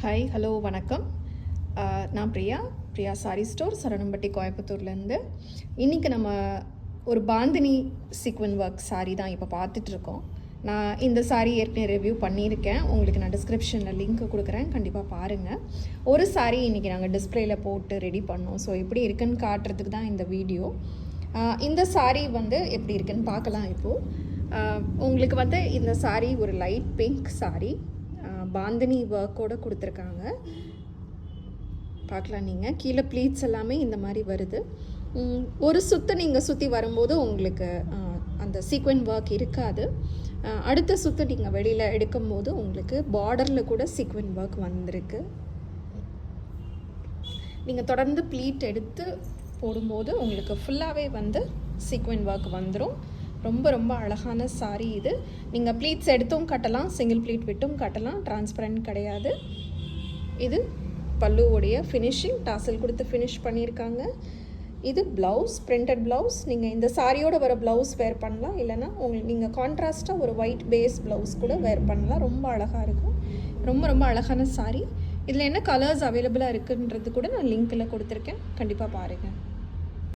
Hi hello வணக்கம். நான் Priya sorry store Saranampatti கோயம்புத்தூர்லேருந்து. இன்றைக்கி நம்ம ஒரு பாந்தினி சீக்வன் ஒர்க் சாரீ தான் இப்போ பார்த்துட்ருக்கோம். நான் இந்த சாரீ ஏற்கனவே ரிவ்யூ பண்ணியிருக்கேன். உங்களுக்கு நான் டிஸ்கிரிப்ஷனில் லிங்க் கொடுக்குறேன், கண்டிப்பாக பாருங்கள். ஒரு சாரீ இன்றைக்கி நாங்கள் டிஸ்பிளேயில் போட்டு ரெடி பண்ணோம். ஸோ எப்படி இருக்குன்னு காட்டுறதுக்கு தான் இந்த வீடியோ. இந்த சாரீ எப்படி இருக்குன்னு பார்க்கலாம். இப்போது உங்களுக்கு இந்த சாரீ ஒரு லைட் பிங்க் சாரீ, பாந்தினி ஒர்க்கோடு கொடுத்துருக்காங்க. பார்க்கலாம் நீங்கள். கீழே ப்ளீட்ஸ் எல்லாமே இந்த மாதிரி வருது. ஒரு நீங்கள் சுற்றி வரும்போது உங்களுக்கு அந்த சீக்வென் ஒர்க் இருக்காது. அடுத்த நீங்கள் வெளியில் எடுக்கும்போது உங்களுக்கு பார்டரில் கூட சீக்வென் ஒர்க் வந்திருக்கு. நீங்கள் தொடர்ந்து ப்ளீட் எடுத்து போடும்போது உங்களுக்கு ஃபுல்லாகவே சீக்வென் ஒர்க் வந்துடும். ரொம்ப ரொம்ப அழகான சாரீ இது. நீங்கள் ப்ளீட்ஸ் எடுத்தும் கட்டலாம், சிங்கிள் ப்ளீட் விட்டும் கட்டலாம், டிரான்ஸ்பரண்ட் கிடையாது. இது பல்லுவோடைய ஃபினிஷிங், டாசல் கொடுத்து ஃபினிஷ் பண்ணியிருக்காங்க. இது ப்ளவுஸ், பிரிண்டட் ப்ளவுஸ். நீங்கள் இந்த சாரியோடு வர ப்ளவுஸ் வேர் பண்ணலாம், இல்லைனா உங்களுக்கு நீங்கள் கான்ட்ராஸ்ட்டாக ஒரு ஒயிட் பேஸ் ப்ளவுஸ் கூட வேர் பண்ணலாம். ரொம்ப அழகாக இருக்கும். ரொம்ப ரொம்ப அழகான சாரீ. இதில் என்ன கலர்ஸ் அவைலபிளாக இருக்குன்றது கூட நான் லிங்க்கில் கொடுத்துருக்கேன், கண்டிப்பாக பாருங்கள்.